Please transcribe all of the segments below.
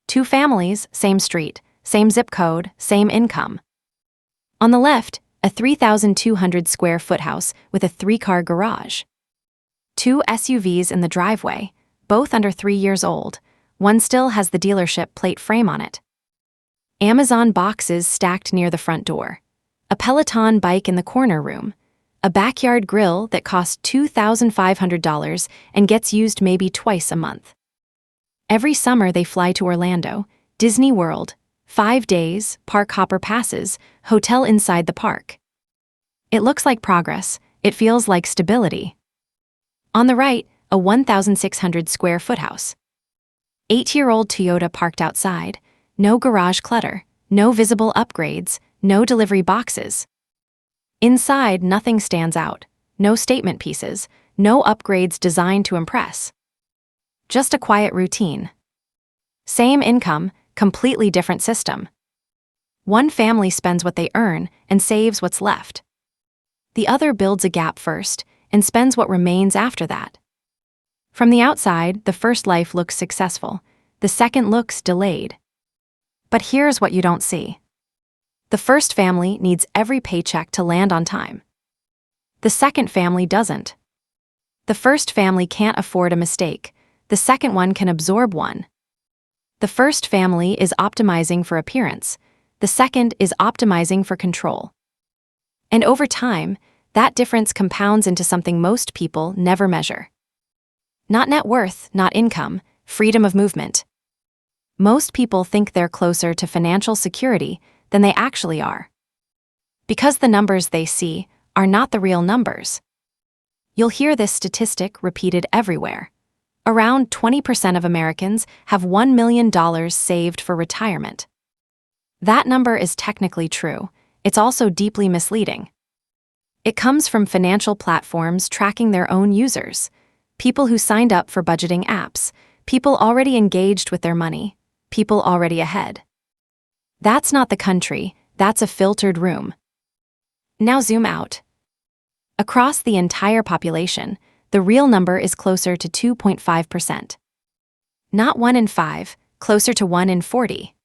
Two families, same street, same zip code, same income. On the left, a 3,200 square foot house with a 3-car garage. Two SUVs in the driveway, both under 3 years old. One still has the dealership plate frame on it. Amazon boxes stacked near the front door. A Peloton bike in the corner room. A backyard grill that costs $2,500 and gets used maybe twice a month. Every summer they fly to Orlando, Disney World, 5 days, park hopper passes, hotel inside the park. It looks like progress, it feels like stability. On the right, a 1,600 square foot house. 8-year-old Toyota parked outside, no garage clutter, no visible upgrades, no delivery boxes. Inside, nothing stands out, no statement pieces, no upgrades designed to impress. Just a quiet routine. Same income, completely different system. One family spends what they earn and saves what's left. The other builds a gap first and spends what remains after that. From the outside, the first life looks successful, the second looks delayed. But here's what you don't see. The first family needs every paycheck to land on time. The second family doesn't. The first family can't afford a mistake, the second one can absorb one. The first family is optimizing for appearance, the second is optimizing for control. And over time, that difference compounds into something most people never measure. Not net worth, not income, freedom of movement. Most people think they're closer to financial security than they actually are. Because the numbers they see are not the real numbers. You'll hear this statistic repeated everywhere. Around 20% of Americans have $1 million saved for retirement. That number is technically true, it's also deeply misleading. It comes from financial platforms tracking their own users, people who signed up for budgeting apps, people already engaged with their money, people already ahead. That's not the country, that's a filtered room. Now zoom out. Across the entire population, the real number is closer to 2.5%. Not 1 in 5, closer to 1 in 40.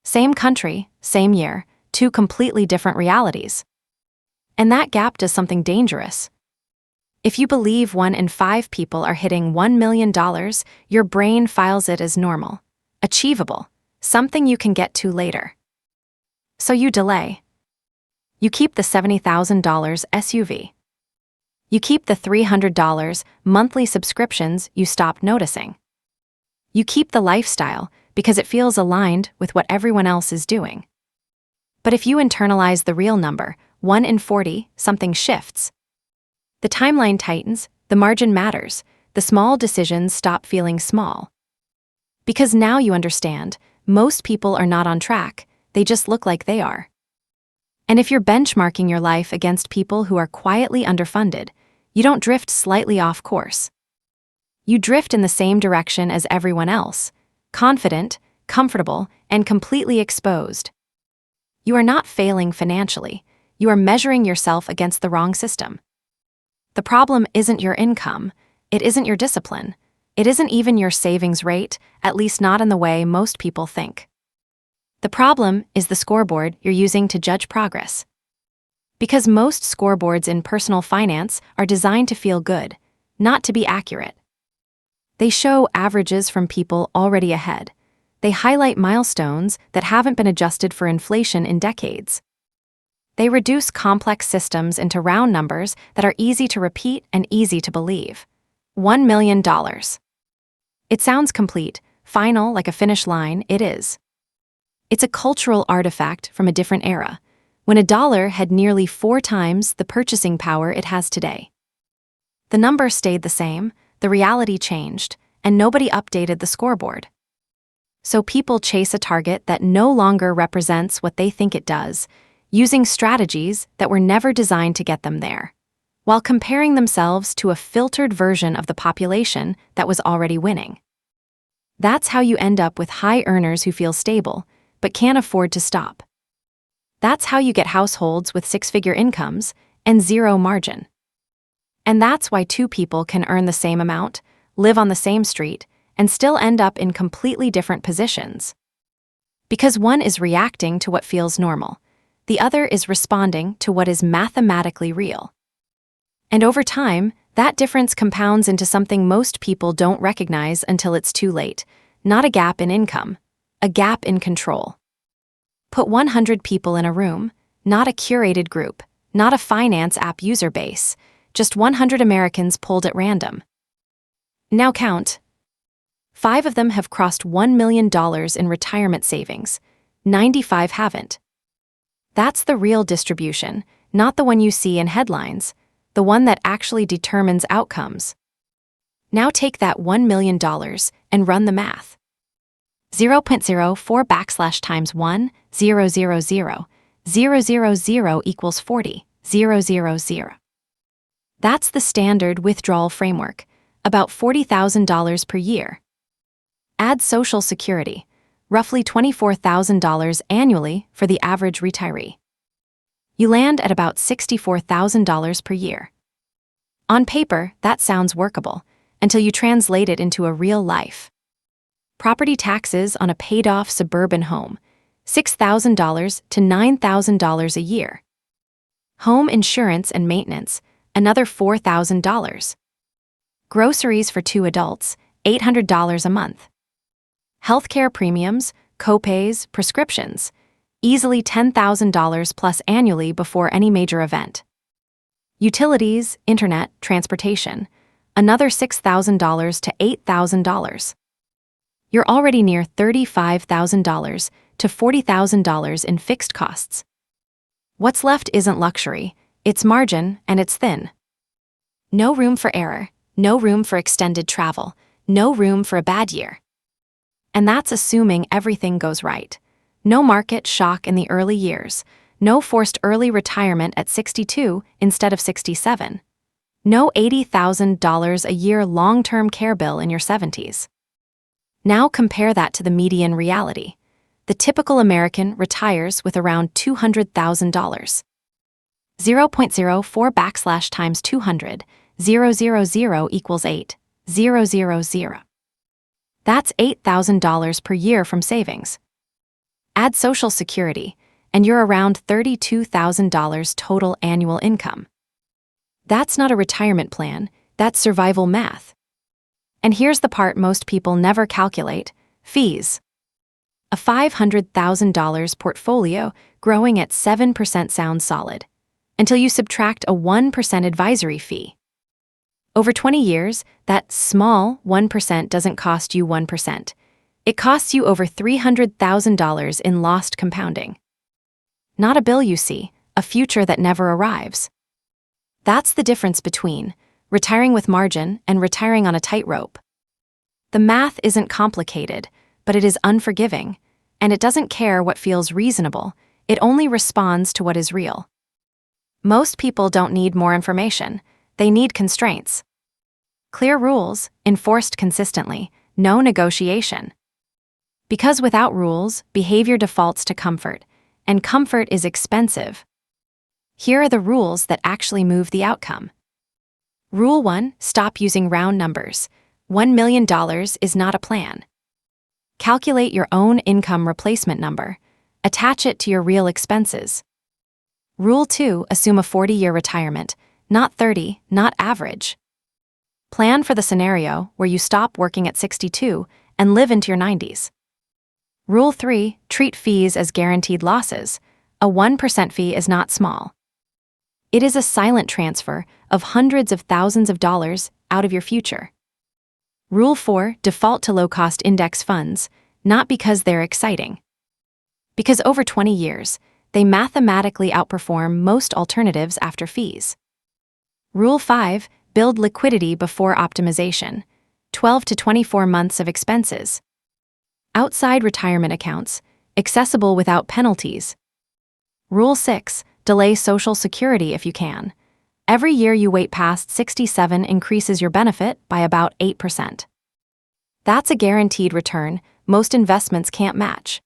Same country, same year, two completely different realities. And that gap does something dangerous. If you believe 1 in 5 people are hitting $1 million, your brain files it as normal, achievable, something you can get to later. So you delay. You keep the $70,000 SUV. You keep the $300 monthly subscriptions you stopped noticing. You keep the lifestyle because it feels aligned with what everyone else is doing. But if you internalize the real number, 1 in 40, something shifts. The timeline tightens, the margin matters, the small decisions stop feeling small. Because now you understand, most people are not on track, they just look like they are. And if you're benchmarking your life against people who are quietly underfunded, you don't drift slightly off course. You drift in the same direction as everyone else, confident, comfortable, and completely exposed. You are not failing financially, you are measuring yourself against the wrong system. The problem isn't your income, it isn't your discipline, it isn't even your savings rate, at least not in the way most people think. The problem is the scoreboard you're using to judge progress. Because most scoreboards in personal finance are designed to feel good, not to be accurate. They show averages from people already ahead. They highlight milestones that haven't been adjusted for inflation in decades. They reduce complex systems into round numbers that are easy to repeat and easy to believe. $1 million. It sounds complete, final, like a finish line, it is. It's a cultural artifact from a different era, when a dollar had nearly 4 times the purchasing power it has today. The number stayed the same, the reality changed, and nobody updated the scoreboard. So people chase a target that no longer represents what they think it does, using strategies that were never designed to get them there, while comparing themselves to a filtered version of the population that was already winning. That's how you end up with high earners who feel stable, but can't afford to stop. That's how you get households with 6-figure incomes and zero margin. And that's why 2 people can earn the same amount, live on the same street, and still end up in completely different positions. Because one is reacting to what feels normal, the other is responding to what is mathematically real. And over time, that difference compounds into something most people don't recognize until it's too late. Not a gap in income, a gap in control. Put 100 people in a room, not a curated group, not a finance app user base, just 100 Americans pulled at random. Now count. 5 of them have crossed $1 million in retirement savings. 95 haven't. That's the real distribution, not the one you see in headlines, the one that actually determines outcomes. Now take that $1 million and run the math. 0.04 times 1, 0, 0, 0, 0, 0, 0 equals 40, 0, 0, 0. That's the standard withdrawal framework, about $40,000 per year. Add Social Security, roughly $24,000 annually for the average retiree. You land at about $64,000 per year. On paper, that sounds workable, until you translate it into a real life. Property taxes on a paid-off suburban home, $6,000 to $9,000 a year. Home insurance and maintenance, another $4,000. Groceries for 2 adults, $800 a month. Healthcare premiums, copays, prescriptions, easily $10,000 plus annually before any major event. Utilities, internet, transportation, another $6,000 to $8,000. You're already near $35,000 to $40,000 in fixed costs. What's left isn't luxury, it's margin, and it's thin. No room for error, no room for extended travel, no room for a bad year. And that's assuming everything goes right. No market shock in the early years, no forced early retirement at 62 instead of 67. No $80,000 a year long-term care bill in your 70s. Now compare that to the median reality. The typical American retires with around $200,000. 0.04 times 200, 000 equals 8, 000. That's $8,000 per year from savings. Add Social Security, and you're around $32,000 total annual income. That's not a retirement plan, that's survival math. And here's the part most people never calculate: fees. A $500,000 portfolio growing at 7% sounds solid, until you subtract a 1% advisory fee. Over 20 years, that small 1% doesn't cost you 1%. It costs you over $300,000 in lost compounding. Not a bill you see, a future that never arrives. That's the difference between retiring with margin and retiring on a tightrope. The math isn't complicated, but it is unforgiving, and it doesn't care what feels reasonable, it only responds to what is real. Most people don't need more information, they need constraints. Clear rules, enforced consistently, no negotiation. Because without rules, behavior defaults to comfort, and comfort is expensive. Here are the rules that actually move the outcome. Rule 1, stop using round numbers. $1 million is not a plan. Calculate your own income replacement number. Attach it to your real expenses. Rule 2, assume a 40-year retirement, not 30, not average. Plan for the scenario where you stop working at 62 and live into your 90s. Rule 3, treat fees as guaranteed losses. A 1% fee is not small. It is a silent transfer of hundreds of thousands of dollars out of your future. Rule 4, default to low-cost index funds, not because they're exciting. Because over 20 years, they mathematically outperform most alternatives after fees. Rule 5, build liquidity before optimization, 12 to 24 months of expenses. Outside retirement accounts, accessible without penalties. Rule 6, delay Social Security if you can. Every year you wait past 67 increases your benefit by about 8%. That's a guaranteed return most investments can't match.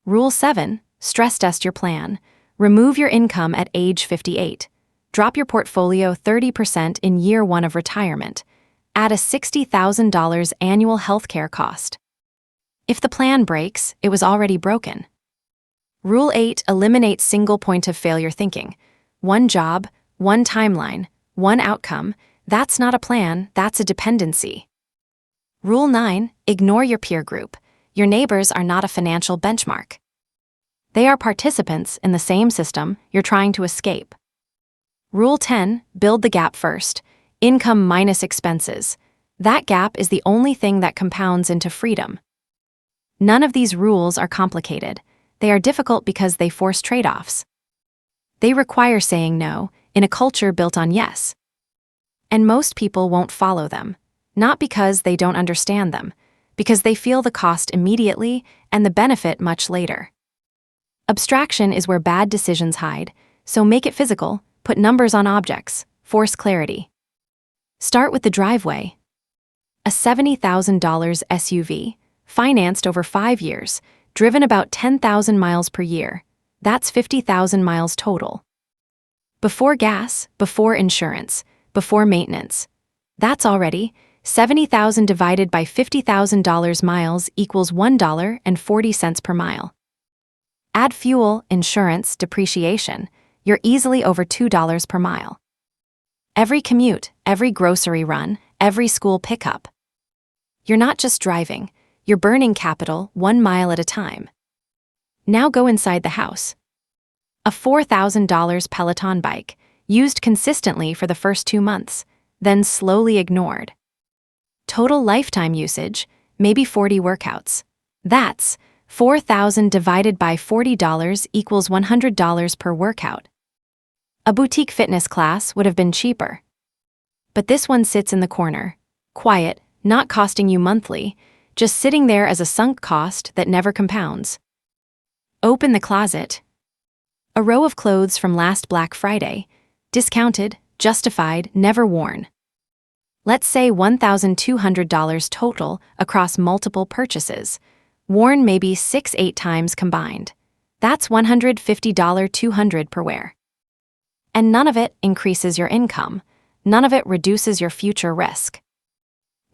Rule 7, stress test your plan. Remove your income at age 58. Drop your portfolio 30% in year 1 of retirement. Add a $60,000 annual healthcare cost. If the plan breaks, it was already broken. Rule 8 eliminates single point of failure thinking. One job, one timeline, one outcome. That's not a plan, that's a dependency. Rule 9, ignore your peer group. Your neighbors are not a financial benchmark. They are participants in the same system you're trying to escape. Rule 10, build the gap first. Income minus expenses. That gap is the only thing that compounds into freedom. None of these rules are complicated. They are difficult because they force trade-offs. They require saying no in a culture built on yes. And most people won't follow them, not because they don't understand them, because they feel the cost immediately and the benefit much later. Abstraction is where bad decisions hide, so make it physical, put numbers on objects, force clarity. Start with the driveway. A $70,000 SUV, financed over 5 years, driven about 10,000 miles per year. That's 50,000 miles total. Before gas, before insurance, before maintenance. That's already $70,000 divided by $50,000 miles equals $1.40 per mile. Add fuel, insurance, depreciation. You're easily over $2 per mile. Every commute, every grocery run, every school pickup. You're not just driving, you're burning capital 1 mile at a time. Now go inside the house. A $4,000 Peloton bike, used consistently for the first 2 months, then slowly ignored. Total lifetime usage, maybe 40 workouts. That's $4,000 divided by $40 equals $100 per workout. A boutique fitness class would have been cheaper. But this one sits in the corner, quiet, not costing you monthly, just sitting there as a sunk cost that never compounds. Open the closet. A row of clothes from last Black Friday, discounted, justified, never worn. Let's say $1,200 total across multiple purchases, worn maybe 6-8 times combined. That's $150 $200 per wear. And none of it increases your income, none of it reduces your future risk.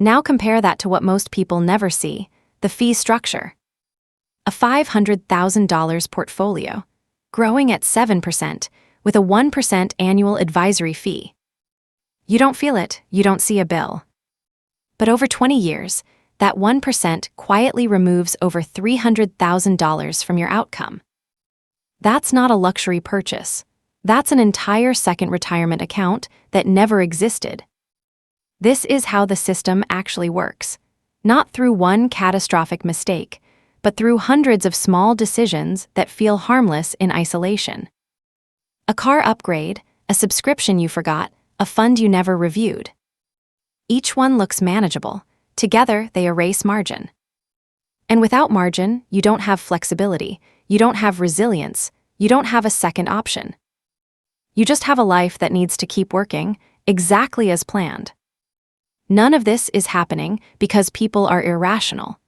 Now compare that to what most people never see, the fee structure. A $500,000 portfolio, growing at 7%, with a 1% annual advisory fee. You don't feel it, you don't see a bill. But over 20 years, that 1% quietly removes over $300,000 from your outcome. That's not a luxury purchase. That's an entire second retirement account that never existed. This is how the system actually works, not through one catastrophic mistake, but through hundreds of small decisions that feel harmless in isolation. A car upgrade, a subscription you forgot, a fund you never reviewed. Each one looks manageable. Together, they erase margin. And without margin, you don't have flexibility, you don't have resilience, you don't have a second option. You just have a life that needs to keep working, exactly as planned. None of this is happening because people are irrational.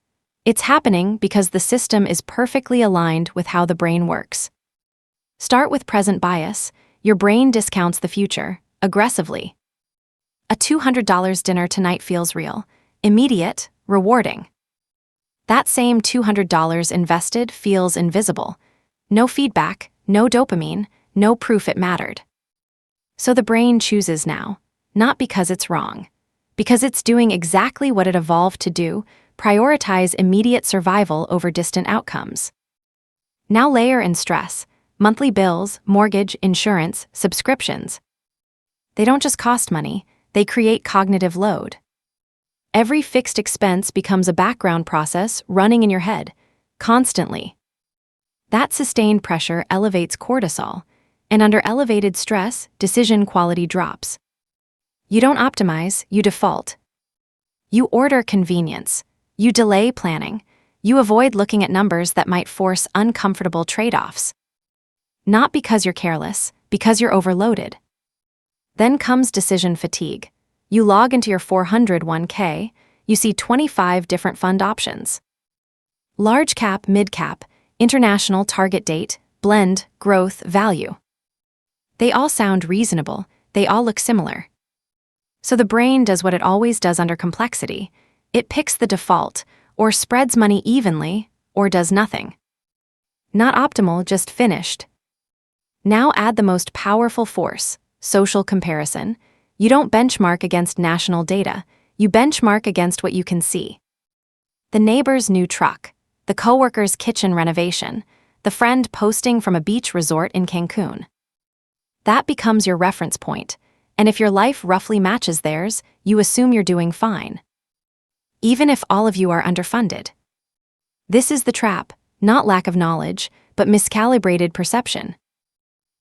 It's happening because the system is perfectly aligned with how the brain works. Start with present bias. Your brain discounts the future, aggressively. A $200 dinner tonight feels real, immediate, rewarding. That same $200 invested feels invisible. No feedback, no dopamine, no proof it mattered. So the brain chooses now, not because it's wrong, because it's doing exactly what it evolved to do, prioritize immediate survival over distant outcomes. Now layer in stress, monthly bills, mortgage, insurance, subscriptions. They don't just cost money, they create cognitive load. Every fixed expense becomes a background process running in your head, constantly. That sustained pressure elevates cortisol, and under elevated stress, decision quality drops. You don't optimize, you default. You order convenience. You delay planning. You avoid looking at numbers that might force uncomfortable trade-offs. Not because you're careless, because you're overloaded. Then comes decision fatigue. You log into your 401k, you see 25 different fund options. Large cap, mid cap, international target date, blend, growth, value. They all sound reasonable, they all look similar. So the brain does what it always does under complexity. It picks the default, or spreads money evenly, or does nothing. Not optimal, just finished. Now add the most powerful force, social comparison. You don't benchmark against national data, you benchmark against what you can see. The neighbor's new truck, the coworker's kitchen renovation, the friend posting from a beach resort in Cancun. That becomes your reference point, and if your life roughly matches theirs, you assume you're doing fine. Even if all of you are underfunded. This is the trap, not lack of knowledge, but miscalibrated perception.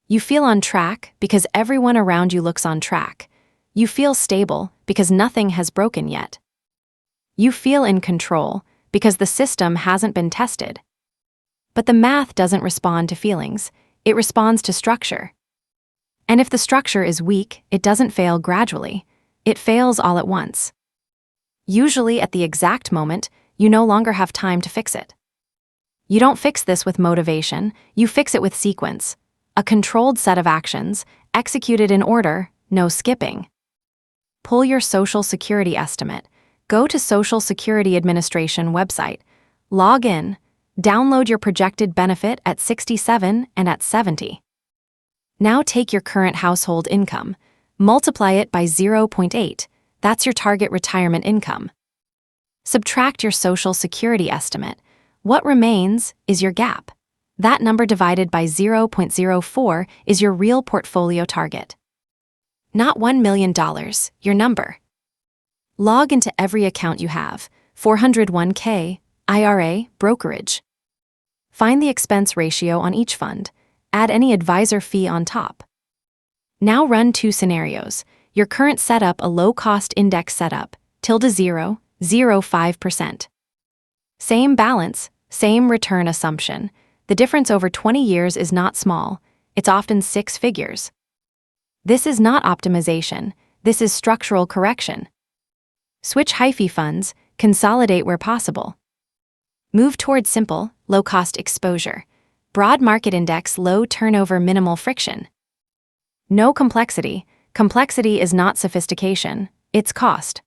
You feel on track because everyone around you looks on track. You feel stable because nothing has broken yet. You feel in control because the system hasn't been tested. But the math doesn't respond to feelings, it responds to structure. And if the structure is weak, it doesn't fail gradually, it fails all at once. Usually at the exact moment, you no longer have time to fix it. You don't fix this with motivation, you fix it with sequence. A controlled set of actions, executed in order, no skipping. Pull your Social Security estimate. Go to Social Security Administration website. Log in. Download your projected benefit at 67 and at 70. Now take your current household income. Multiply it by 0.8. That's your target retirement income. Subtract your Social Security estimate. What remains is your gap. That number divided by 0.04 is your real portfolio target. Not $1 million, your number. Log into every account you have, 401k, IRA, brokerage. Find the expense ratio on each fund. Add any advisor fee on top. Now run 2 scenarios. Your current setup, a low-cost index setup, ~0, 0.5%. Same balance, same return assumption. The difference over 20 years is not small. It's often 6 figures. This is not optimization. This is structural correction. Switch hyphy funds, consolidate where possible. Move toward simple, low-cost exposure. Broad market index, low turnover, minimal friction. No complexity. Complexity is not sophistication, it's cost.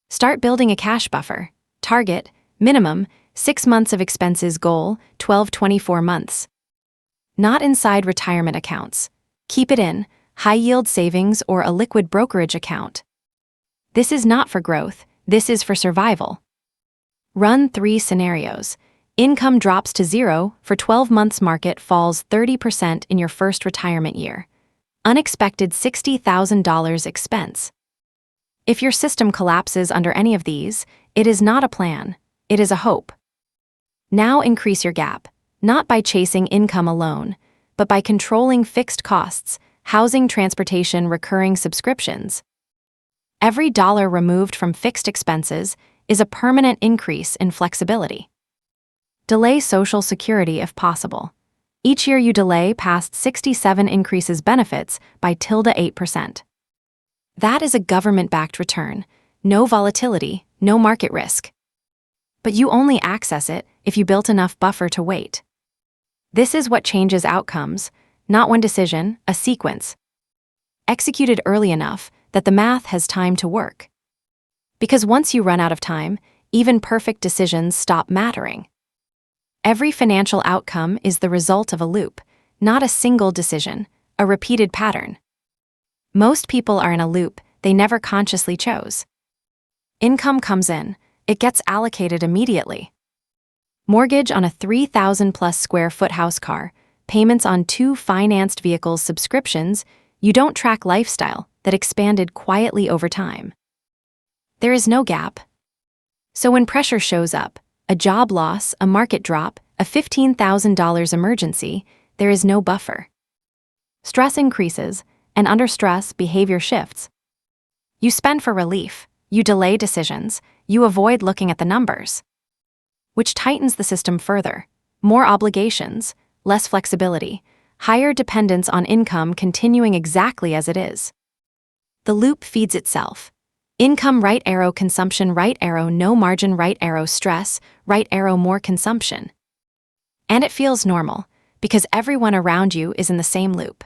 Start building a cash buffer. Target, minimum, 6 months of expenses. Goal, 12-24 months. Not inside retirement accounts. Keep it in high-yield savings or a liquid brokerage account. This is not for growth, this is for survival. Run 3 scenarios. Income drops to 0 for 12 months. Market falls 30% in your first retirement year. Unexpected $60,000 expense. If your system collapses under any of these, it is not a plan, it is a hope. Now increase your gap, not by chasing income alone, but by controlling fixed costs, housing, transportation, recurring subscriptions. Every dollar removed from fixed expenses is a permanent increase in flexibility. Delay Social Security if possible. Each year you delay past 67 increases benefits by ~8%. That is a government-backed return, no volatility, no market risk. But you only access it if you built enough buffer to wait. This is what changes outcomes, not one decision, a sequence. Executed early enough that the math has time to work. Because once you run out of time, even perfect decisions stop mattering. Every financial outcome is the result of a loop, not a single decision, a repeated pattern. Most people are in a loop they never consciously chose. Income comes in, it gets allocated immediately. Mortgage on a 3,000+ square foot house, car, payments on 2 financed vehicles, subscriptions. You don't track lifestyle that expanded quietly over time. There is no gap. So when pressure shows up, a job loss, a market drop, a $15,000 emergency, there is no buffer. Stress increases, and under stress, behavior shifts. You spend for relief, you delay decisions, you avoid looking at the numbers. Which tightens the system further. More obligations, less flexibility, higher dependence on income continuing exactly as it is. The loop feeds itself. Income, right arrow, consumption, right arrow, no margin, right arrow, stress, right arrow, more consumption. And it feels normal, because everyone around you is in the same loop.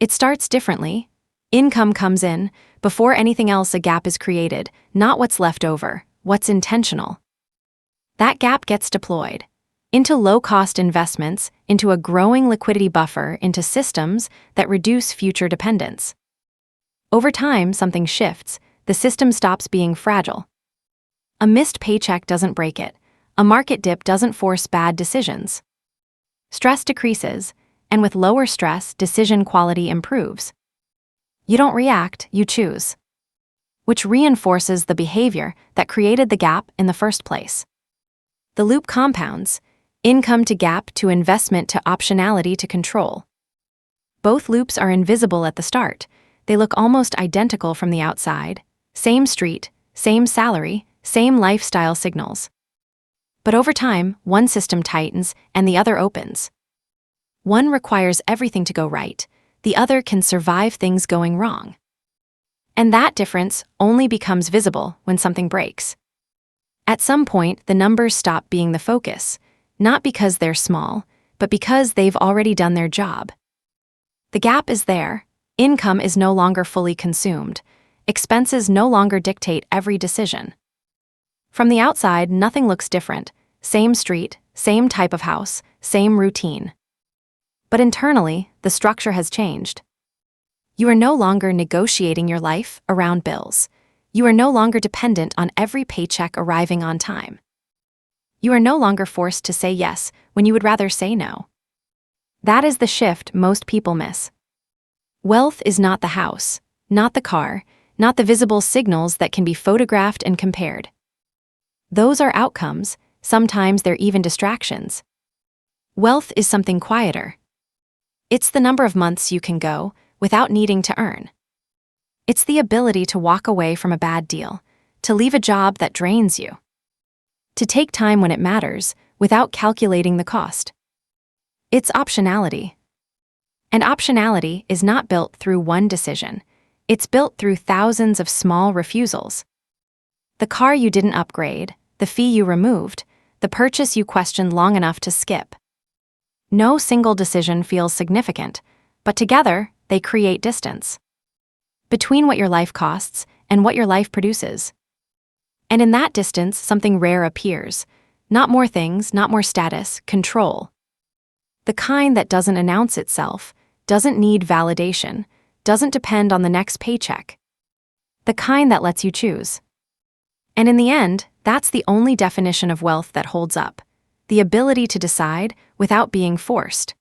It starts differently. Income comes in. Before anything else, a gap is created, not what's left over, what's intentional. That gap gets deployed into low-cost investments, into a growing liquidity buffer, into systems that reduce future dependence. Over time, something shifts. The system stops being fragile. A missed paycheck doesn't break it. A market dip doesn't force bad decisions. Stress decreases, and with lower stress, decision quality improves. You don't react, you choose. Which reinforces the behavior that created the gap in the first place. The loop compounds: income to gap to investment to optionality to control. Both loops are invisible at the start. They look almost identical from the outside. Same street, same salary, same lifestyle signals. But over time, one system tightens and the other opens. One requires everything to go right. The other can survive things going wrong. And that difference only becomes visible when something breaks. At some point, the numbers stop being the focus, not because they're small, but because they've already done their job. The gap is there. Income is no longer fully consumed. Expenses no longer dictate every decision. From the outside, nothing looks different. Same street, same type of house, same routine. But internally, the structure has changed. You are no longer negotiating your life around bills. You are no longer dependent on every paycheck arriving on time. You are no longer forced to say yes when you would rather say no. That is the shift most people miss. Wealth is not the house, not the car, not the visible signals that can be photographed and compared. Those are outcomes, sometimes they're even distractions. Wealth is something quieter. It's the number of months you can go without needing to earn. It's the ability to walk away from a bad deal, to leave a job that drains you, to take time when it matters without calculating the cost. It's optionality. And optionality is not built through one decision. It's built through thousands of small refusals. The car you didn't upgrade, the fee you removed, the purchase you questioned long enough to skip. No single decision feels significant, but together they create distance between what your life costs and what your life produces. And in that distance, something rare appears. Not more things, not more status, control. The kind that doesn't announce itself, doesn't need validation, doesn't depend on the next paycheck. The kind that lets you choose. And in the end, that's the only definition of wealth that holds up. The ability to decide without being forced.